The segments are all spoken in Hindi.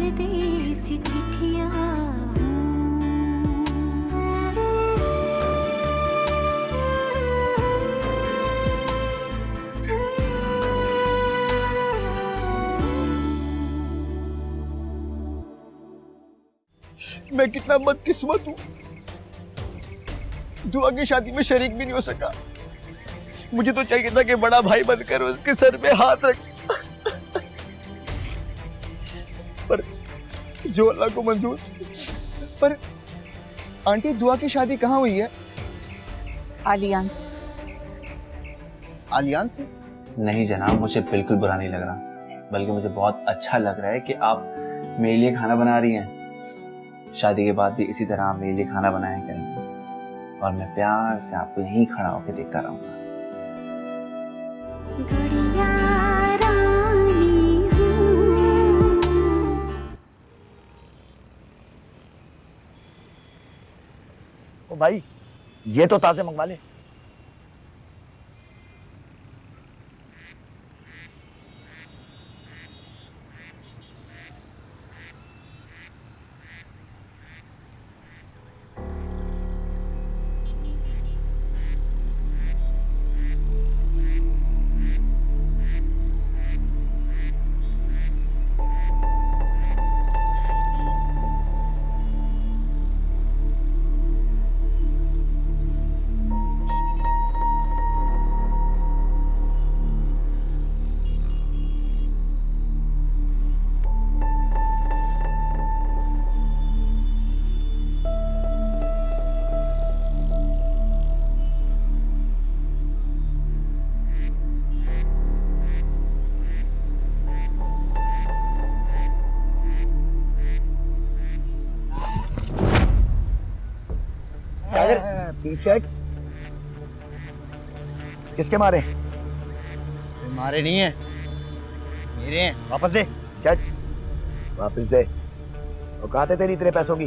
परदेसी चिट्ठियां मैं कितना बदकिस्मत हूँ, दुआ की शादी में शरीक भी नहीं हो सका। मुझे तो चाहिए था कि बड़ा भाई बनकर उसके सर पे हाथ रख, पर जो अल्लाह को मंजूर। पर आंटी, दुआ की शादी कहाँ हुई है? आलियांस। आलियांस से? नहीं जनाब, मुझे बिल्कुल बुरा नहीं लग रहा, बल्कि मुझे बहुत अच्छा लग रहा है कि आप मेरे लिए खाना बना रही हैं। शादी के बाद भी इसी तरह आप मेरे लिए खाना बनाया करेंगे और मैं प्यार से आपको यहीं खड़ा होकर देखता रहूंगा। ओ भाई, ये तो ताजे मंगवा ले। पीछे हट। किसके मारे? मारे नहीं है, मेरे हैं। वापस दे। चट, वापस दे। और कहाँ थे तेरी इतने पैसों की?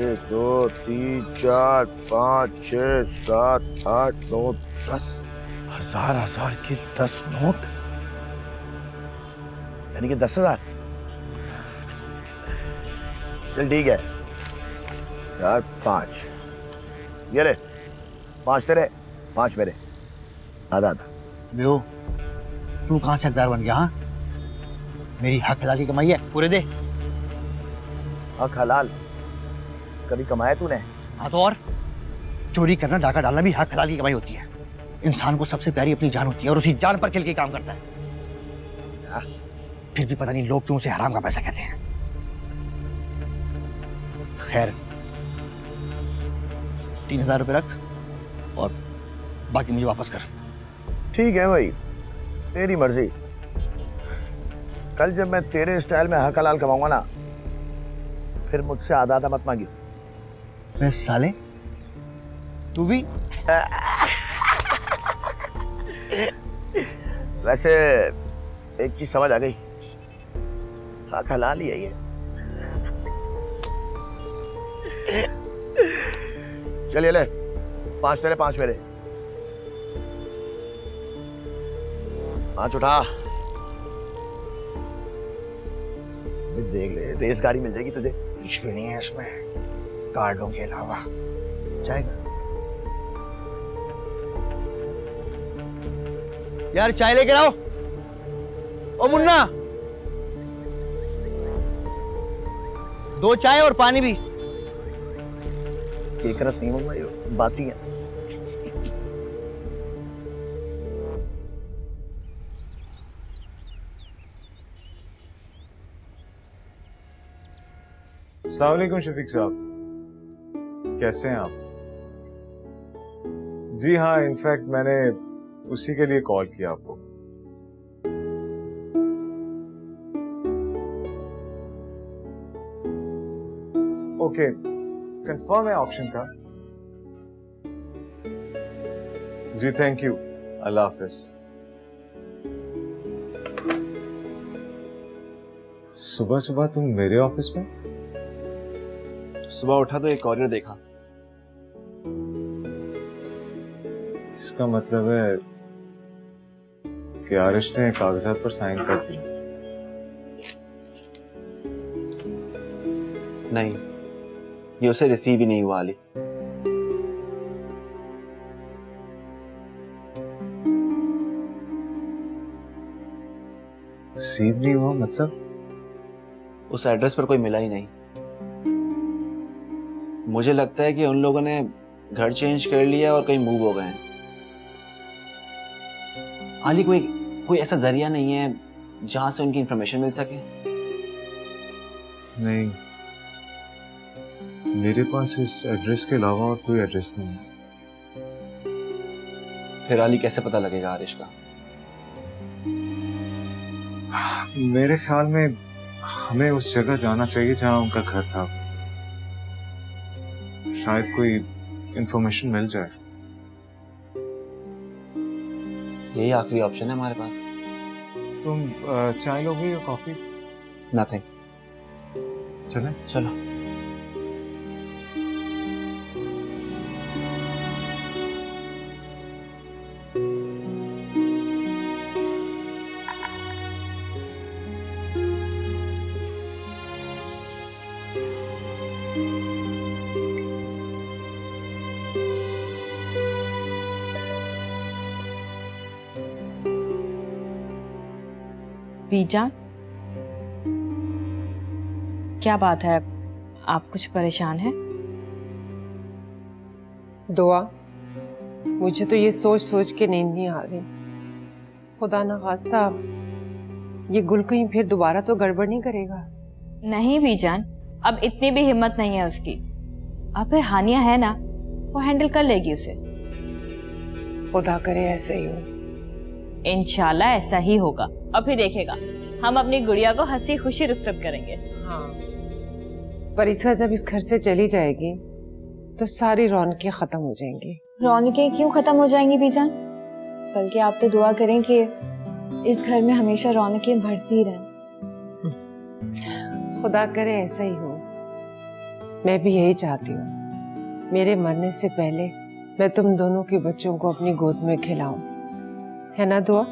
1 2 3 4 5 6 7 8 9 10 हजार के 10 नोट, यानी कि 10,000। चल ठीक है, 4 5 ये ले, 5 तेरे 5 मेरे, आधा आधा। बेओ, तू कहाँ से हकदार बन गया? हाँ, मेरी हक हलाल की कमाई है, पूरे दे। हक हलाल कभी कमाया तूने? हाँ तो और? चोरी करना, डाका डालना भी हक हलाल की कमाई होती है। इंसान को सबसे प्यारी अपनी जान होती है और उसी जान पर खेल के काम करता है। फिर भी पता नहीं लोग क्यों उसे हराम का पैसा कहते हैं। खैर, 3,000 रुपये रख और बाकी मुझे वापस कर। ठीक है भाई, तेरी मर्जी। कल जब मैं तेरे स्टाइल में हक हलाल कमाऊंगा ना, फिर मुझसे आधा आधा मत मांगियो। मैं साले, तू भी? वैसे एक चीज समझ आ गई, हक हलाल ही है ये। चलिए ले, 5 तेरे 5 मेरे। हाथ उठा। देख ले, रेस गाड़ी मिल जाएगी तुझे। कुछ भी नहीं है इसमें कार्डों के अलावा। जाएगा यार, चाय लेकर आओ। ओ मुन्ना, 2 चाय और पानी भी। केक रस नहीं मंगवाई हो, बासी है। अस्सलाम वालेकुम शफीक साहब, कैसे हैं आप? जी हाँ, इनफैक्ट मैंने उसी के लिए कॉल किया आपको। ओके, कंफर्म है ऑप्शन का? जी थैंक यू, अल्लाह हाफिज। सुबह सुबह तुम मेरे ऑफिस में? सुबह उठा तो एक कॉरियर देखा। इसका मतलब है कि आरिश ने कागजात पर साइन कर दिया। नहीं, ये उसे रिसीव ही नहीं हुआ अली। रिसीव नहीं हुआ मतलब? उस एड्रेस पर कोई मिला ही नहीं। मुझे लगता है कि उन लोगों ने घर चेंज कर लिया और कहीं मूव हो गए हैं। अली, कोई ऐसा जरिया नहीं है जहां से उनकी इंफॉर्मेशन मिल सके? नहीं, मेरे पास इस एड्रेस के अलावा और कोई एड्रेस नहीं है। फिर अली कैसे पता लगेगा आरिश का? मेरे ख्याल में हमें उस जगह जाना चाहिए जहां उनका घर था। शायद कोई इंफॉर्मेशन मिल जाए। यही आखिरी ऑप्शन है हमारे पास। तुम चाय लोगे या कॉफी? नथिंग। चलें? चलो। बीजान, क्या बात है? आप कुछ परेशान हैं? दुआ, मुझे तो ये सोच सोच के नींद नहीं आ रही। खुदा ना खास्ता ये गुल कहीं फिर दोबारा तो गड़बड़ नहीं करेगा? नहीं बीजान, अब इतनी भी हिम्मत नहीं है उसकी। अब फिर हानिया है ना, वो हैंडल कर लेगी उसे। खुदा करे ऐसे ही हो। इंशाल्लाह ऐसा ही होगा। अभी देखेगा, हम अपनी गुड़िया को हंसी खुशी रुखसत करेंगे। हाँ, परिसा जब इस घर से चली जाएगी तो सारी रौनकें खत्म हो जाएंगी। रौनकें क्यों खत्म हो जाएंगी बीजान? बल्कि आप तो दुआ करें कि इस घर में हमेशा रौनकें बढ़ती रहें। खुदा करे ऐसा ही हो। मैं भी यही चाहती हूँ। मेरे मरने से पहले मैं तुम दोनों के बच्चों को अपनी गोद में खिलाऊं, है ना दुआ?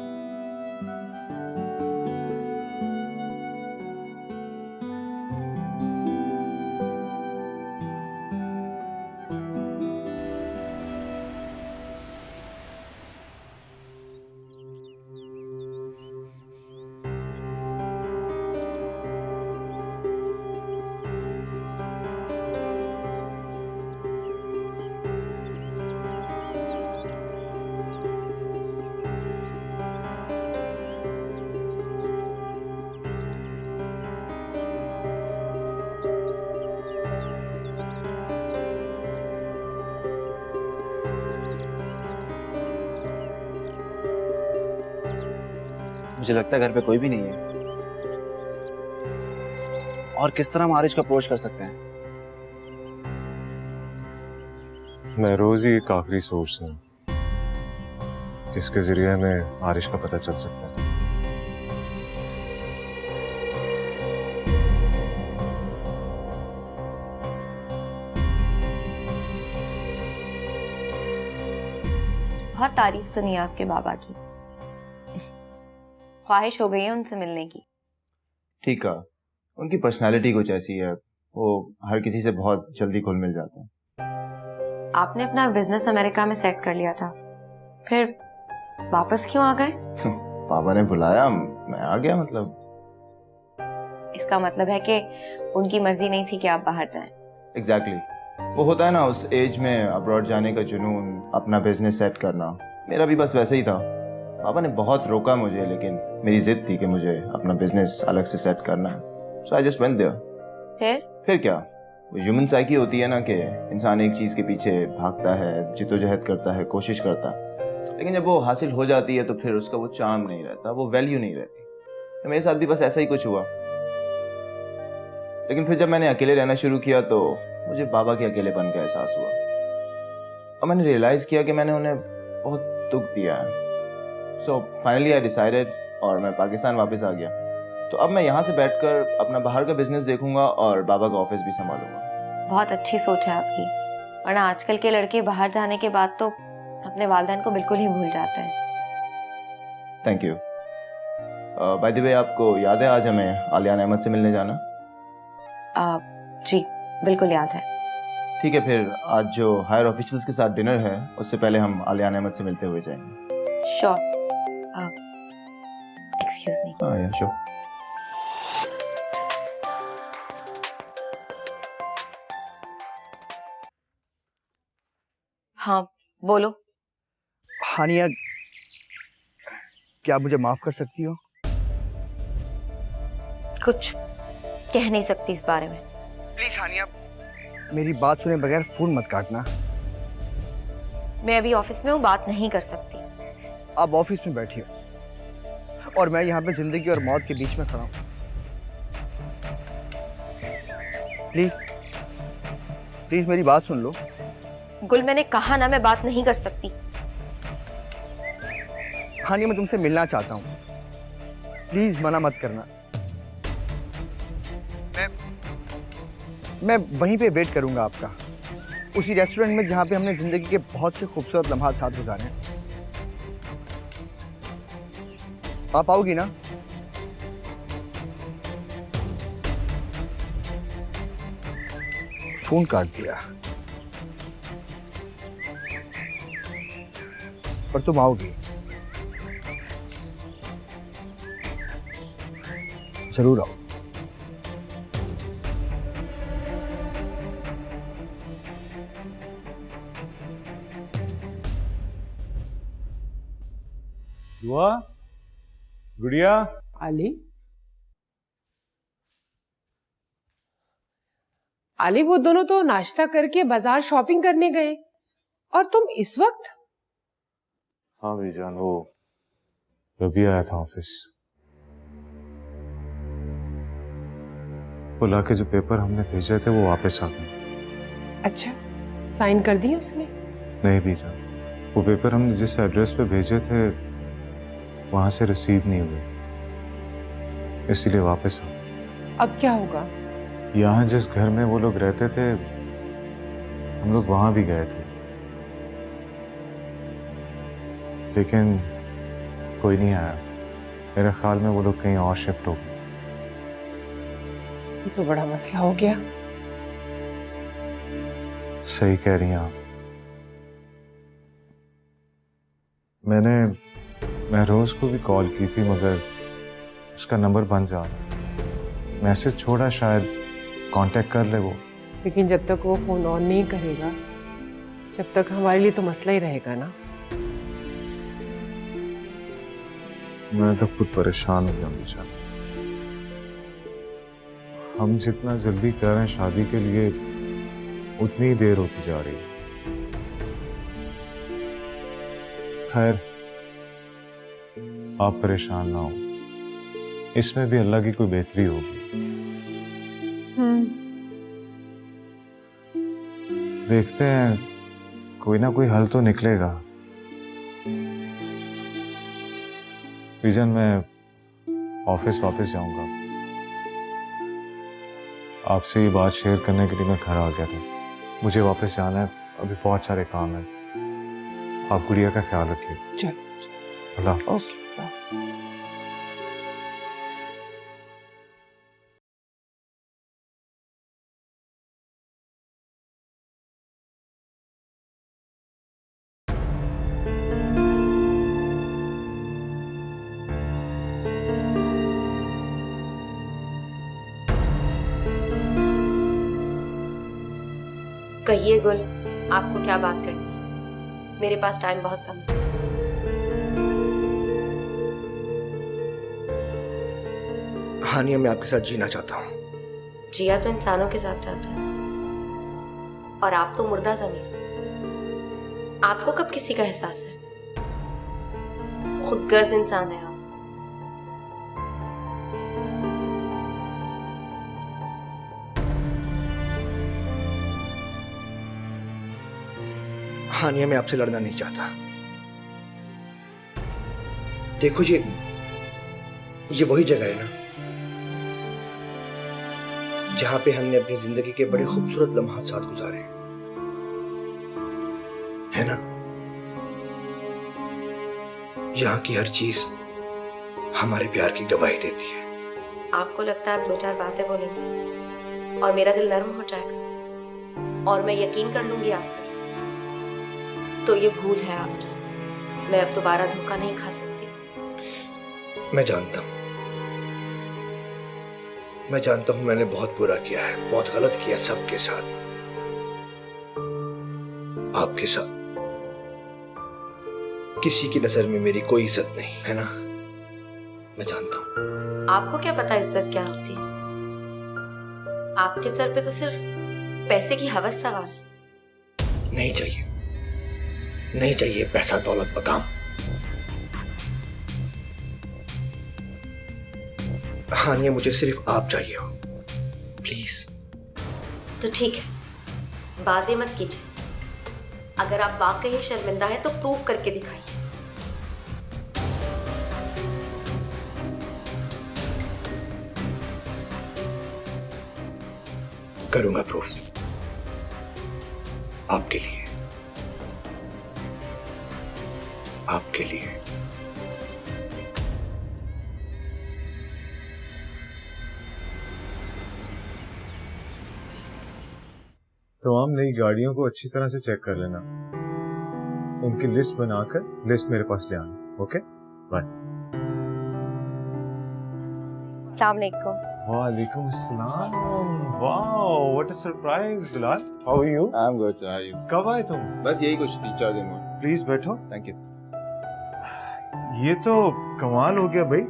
मुझे लगता है घर पे कोई भी नहीं है। और किस तरह हम आरिश को अप्रोच कर सकते हैं? मैं रोज ही एक आखिरी सोर्स हूँ जिसके जरिए हमें आरिश का पता चल सकता है। बहुत तारीफ सुनी आपके बाबा की। ख्वाहिश हो गई है उनसे मिलने की। ठीक है, उनकी पर्सनालिटी कुछ ऐसी है, वो हर किसी से बहुत जल्दी घुल मिल जाते हैं। आपने अपना बिजनेस अमेरिका में सेट कर लिया था, फिर वापस क्यों आ गए? पापा ने बुलाया, मैं आ गया। मतलब इसका मतलब है कि उनकी मर्जी नहीं थी कि आप बाहर जाएं। एग्जैक्टली वो होता है ना उस एज में अब्रॉड जाने का जुनून, अपना बिजनेस सेट करना। मेरा भी बस वैसे ही था। पापा ने बहुत रोका मुझे, लेकिन मेरी जिद थी कि मुझे अपना बिजनेस अलग से सेट करना है। सो आई जस्ट वेंट देयर। फिर क्या, वो ह्यूमन साइकी होती है ना कि इंसान एक चीज़ के पीछे भागता है, जिद्दोजहद करता है, कोशिश करता है, लेकिन जब वो हासिल हो जाती है तो फिर उसका वो चार्म नहीं रहता, वो वैल्यू नहीं रहती। तो मेरे साथ भी बस ऐसा ही कुछ हुआ। लेकिन फिर जब मैंने अकेले रहना शुरू किया तो मुझे बाबा के अकेलेपन का एहसास हुआ और मैंने रियलाइज़ किया कि मैंने उन्हें बहुत दुख दिया है। सो फाइनली आई डिसाइडेड और मैं पाकिस्तान वापस आ गया। तो अब मैं यहाँ से बैठकर अपना बाहर का बिजनेस देखूंगा और बाबा का ऑफिस भी संभालूंगा। बहुत अच्छी सोच है आपकी, वरना आजकल के लड़के बाहर जाने के बाद तो अपने वालिदैन को बिल्कुल ही भूल जाते हैं। Thank you. By the way, आपको याद है आज हमें आलियान अहमद से मिलने जाना? जी बिल्कुल याद है। ठीक है, फिर आज जो हायर ऑफिशियल्स के साथ डिनर है उससे पहले हम आलियान अहमद से मिलते हुए जाएंगे। श्योर। Excuse me. हाँ या श्योर। हाँ बोलो। हानिया, क्या आप मुझे माफ कर सकती हो? कुछ कह नहीं सकती इस बारे में। प्लीज हानिया, मेरी बात सुने बगैर फोन मत काटना। मैं अभी ऑफिस में हूँ, बात नहीं कर सकती। आप ऑफिस में बैठी हो और मैं यहाँ पे जिंदगी और मौत के बीच में खड़ा हूँ। प्लीज प्लीज मेरी बात सुन लो। गुल, मैंने कहा ना मैं बात नहीं कर सकती। हानिया, मैं तुमसे मिलना चाहता हूँ, प्लीज मना मत करना। मैं वहीं पे वेट करूंगा आपका, उसी रेस्टोरेंट में जहाँ पे हमने जिंदगी के बहुत से खूबसूरत लम्हात साथ गुजारे हैं। आप आओगी ना? फोन काट दिया, पर तुम आओगी जरूर। आओ। दुआ, गुड़िया। आली, आली, वो दोनों तो नाश्ता करके बाजार शॉपिंग करने गए और तुम इस वक्त? हाँ बीजान, वो रवि आया था ऑफिस। वो लाके जो पेपर हमने भेजे थे वो वापस आ गए। अच्छा, साइन कर दिए उसने? नहीं बीजान, वो पेपर हमने जिस एड्रेस पे भेजे थे वहां से रिसीव नहीं हुए थे, इसीलिए वापस आ गए। अब क्या होगा? यहाँ जिस घर में वो लोग रहते थे हम लोग वहां भी गए थे, लेकिन कोई नहीं आया। मेरे ख्याल में वो लोग कहीं और शिफ्ट हो गए। तो बड़ा मसला हो गया। सही कह रही हैं आप। मैं रोज को भी कॉल की थी मगर उसका नंबर बंद जा रहा। मैसेज छोड़ा, शायद कांटेक्ट कर ले वो। लेकिन जब तक वो फोन ऑन नहीं करेगा, जब तक हमारे लिए तो मसला ही रहेगा ना। मैं तो खुद परेशान हो गया बेचारा। हम जितना जल्दी कर रहे हैं शादी के लिए उतनी ही देर होती जा रही है। खैर, आप परेशान ना हो, इसमें भी अल्लाह की कोई बेहतरी होगी। देखते हैं, कोई ना कोई हल तो निकलेगा। विजन, मैं ऑफिस वापस जाऊंगा। आपसे ये बात शेयर करने के लिए मैं घर आ गया था। मुझे वापस जाना है, अभी बहुत सारे काम हैं। आप गुड़िया का ख्याल रखिए। चल। अल्लाह। ओके। कहिए गुल, आपको क्या बात करनी है? मेरे पास टाइम बहुत कम है। हानिया, मैं आपके साथ जीना चाहता हूँ। जिया तो इंसानों के साथ चाहता है और आप तो मुर्दा ज़मीर। आपको कब किसी का एहसास है? खुदगर्ज इंसान है आप। हानिया, मैं आपसे लड़ना नहीं चाहता। देखो, ये वही जगह है ना जहां पे हमने अपनी जिंदगी के बड़े खूबसूरत लम्हात साथ गुजारे, है ना? यहाँ की हर चीज हमारे प्यार की गवाही देती है। आपको लगता है आप दो चार बातें बोलेंगे और मेरा दिल नर्म हो जाएगा? और मैं यकीन कर लूंगी आप पर, तो ये भूल है आपकी। मैं अब दोबारा धोखा नहीं खा सकती। मैं जानता हूँ, मैं जानता हूँ मैंने बहुत बुरा किया है, बहुत गलत किया सबके साथ, आपके साथ। किसी की नजर में मेरी कोई इज्जत नहीं है ना, मैं जानता हूँ। आपको क्या पता इज्जत क्या होती है? आपके सर पे तो सिर्फ पैसे की हवस सवार है। नहीं चाहिए, नहीं चाहिए पैसा दौलत मकाम। हानिया, मुझे सिर्फ आप चाहिए हो, प्लीज। तो ठीक है, बातें मत कीजिए। अगर आप वाकई शर्मिंदा है तो प्रूफ करके दिखाइए। करूंगा प्रूफ, आपके लिए, आपके लिए। तमाम नई गाड़ियों को अच्छी तरह से चेक कर लेना, उनकी लिस्ट बनाकर लिस्ट मेरे पास ले आना। Okay, bye. अस्सलाम वालेकुम। वालेकुम अस्सलाम। Wow, what a surprise Bilal. How are you? I am good sir, how are you? कब आए तुम? बस यही कुछ 3-4 दिन हुए। प्लीज बैठो। Thank you. ये तो कमाल हो गया भाई,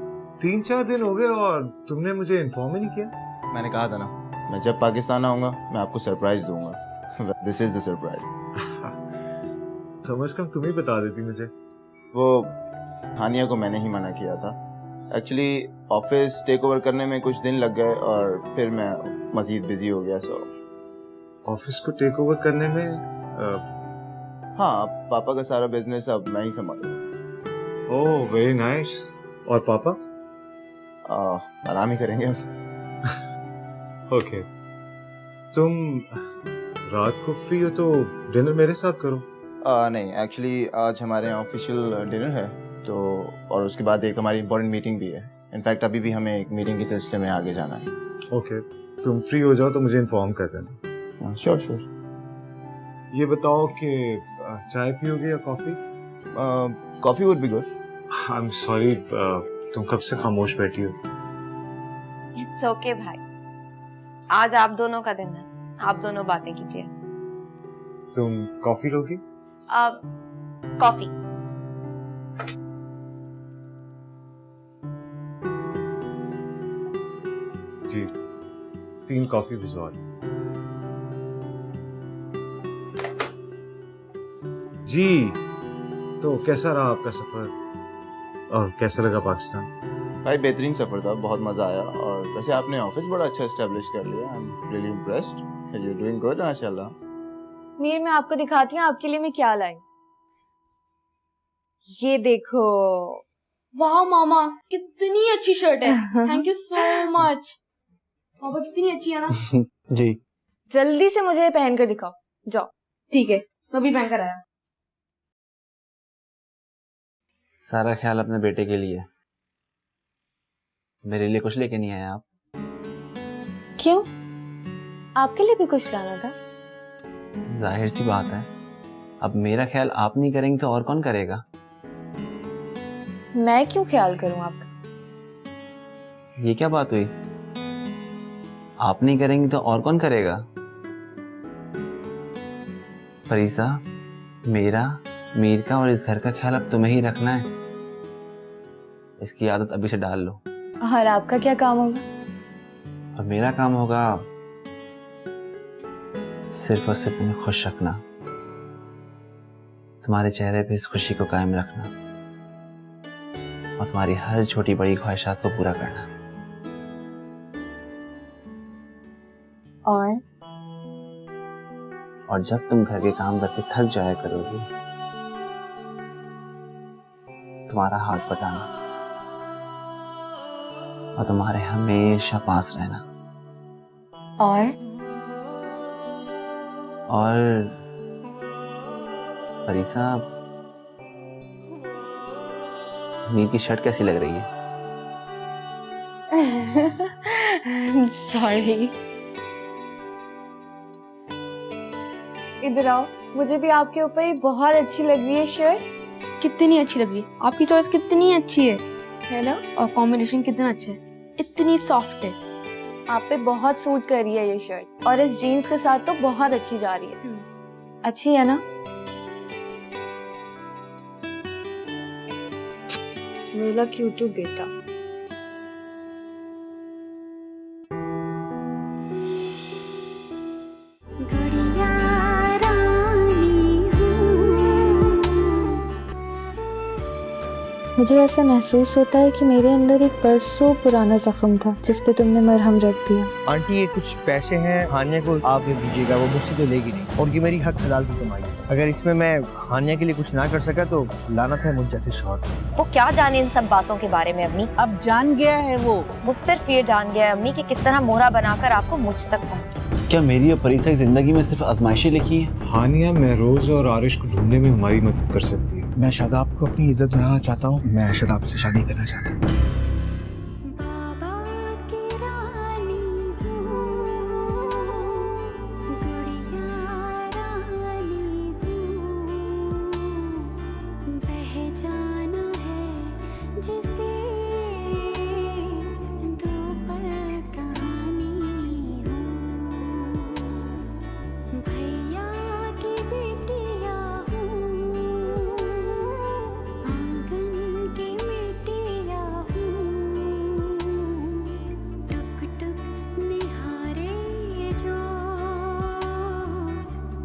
3-4 दिन हो गए और तुमने मुझे इन्फॉर्म ही नहीं किया। मैंने कहा था ना, मैं जब पाकिस्तान आऊंगा मैं आपको सरप्राइज दूंगा। This is the surprise. कम से कम तुम ही बता देती मुझे। वो हानिया को मैंने ही मना किया था। एक्चुअली ऑफिस टेक ओवर करने में कुछ दिन लग गए और फिर मैं मजीद बिजी हो गया। सो ऑफिस को टेक ओवर करने में हाँ, पापा का सारा बिजनेस अब मैं ही संभालूंगा। Oh very nice. और पापा? आराम ही करेंगे अब। ओके, तुम रात को फ्री हो तो डिनर मेरे साथ करो। नहीं, एक्चुअली आज हमारे यहाँ ऑफिशियल डिनर है, तो और उसके बाद एक हमारी इम्पोर्टेंट मीटिंग भी है। इनफैक्ट अभी भी हमें एक मीटिंग के सिलसिले में आगे जाना है। ओके, तुम फ्री हो जाओ तो मुझे इन्फॉर्म कर देना। Sure sure. ये बताओ कि चाय पियोगे या coffee? Coffee would be good. I am sorry, तुम कब से खामोश बैठी हो? इट्स ओके भाई, आज आप दोनों का दिन है, आप दोनों बातें कीजिए। तुम कॉफी लोगी? कॉफी। जी, 3 कॉफी भिजवा दो। जी, तो कैसा रहा आपका सफर और कैसा लगा पाकिस्तान? भाई बेहतरीन सफर था, बहुत मजा आया। और वैसे आपने ऑफिस बड़ा अच्छा एस्टेब्लिश कर लिया। I am really impressed. You doing good माशाल्लाह। मीर, मैं आपको दिखाती हूँ आपके लिए मैं क्या लाई। ये देखो। वाह मामा, कितनी अच्छी शर्ट है। Thank you so much. पापा कितनी अच्छी है ना? जी। जल्दी से मुझे पहन कर दिखाओ, जाओ। ठीक है, मैं भी पहन कर आया। सारा ख्याल अपने बेटे के लिए, मेरे लिए कुछ लेके नहीं आए आप? क्यों? आपके लिए भी कुछ लाना था? जाहिर सी बात है, अब मेरा ख्याल आप नहीं करेंगे तो और कौन करेगा? मैं क्यों ख्याल करूं आपका? ये क्या बात हुई? आप नहीं करेंगे तो और कौन करेगा? फरीसा, मेरा, मीर का और इस घर का ख्याल अब तुम्हें ही रखना है। इसकी आदत अभी से डाल लो। और आपका क्या काम होगा? और मेरा काम होगा सिर्फ और सिर्फ तुम्हें खुश रखना, तुम्हारे चेहरे पे इस खुशी को कायम रखना और तुम्हारी हर छोटी बड़ी ख्वाहिशात को पूरा करना। और जब तुम घर के काम करके थक जाया करोगी, तुम्हारा हाथ बटाना और तुम्हारे हमेशा पास रहना। और फरीसा, मीर की शर्ट कैसी लग रही है? सॉरी। इधर आओ, मुझे भी आपके ऊपर ये बहुत अच्छी लग रही है शर्ट। कितनी अच्छी लग रही है, आपकी चॉइस कितनी अच्छी है ना? और कॉम्बिनेशन कितना अच्छा है, इतनी सॉफ्ट है। आप पे बहुत सूट कर रही है ये शर्ट, और इस जीन्स के साथ तो बहुत अच्छी जा रही है। अच्छी है ना? मेरा क्यूटू बेटा। गुड़िया रानी हूँ। मुझे ऐसा महसूस होता है कि मेरे अंदर एक बरसों पुराना जख्म था जिस पे तुमने मरहम रख दिया। आंटी ये कुछ पैसे हैं, हानिया को आप दे दीजिएगा, वो मुझसे तो लेगी नहीं, और ये मेरी हक हलाल की कमाई है। अगर इसमें मैं हानिया के लिए कुछ ना कर सका तो लानत है मुझ जैसे शौहर। वो क्या जाने इन सब बातों के बारे में अम्मी। अब जान गया है वो सिर्फ ये जान गया है अम्मी कि किस तरह मोहरा बनाकर आपको मुझ तक पहुंचा। क्या मेरी और परीसा की जिंदगी में सिर्फ आजमाइशें लिखी हैं? हानिया महरोज और आरिश को ढूंढने में हमारी मदद कर सकती है। मैं शादाब को अपनी इज्जत बनाना चाहता हूँ, मैं शादाब से शादी करना चाहता हूँ। बाबा की रानी हूँ, गुड़िया रानी हूँ। बह जाना है जिसे दो पल कहानी हूँ। भैया की बेटिया हूँ, आंगन की मिट्टिया हूँ। टुक टुक निहारे जो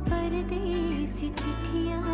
परदेसी चिट्ठियाँ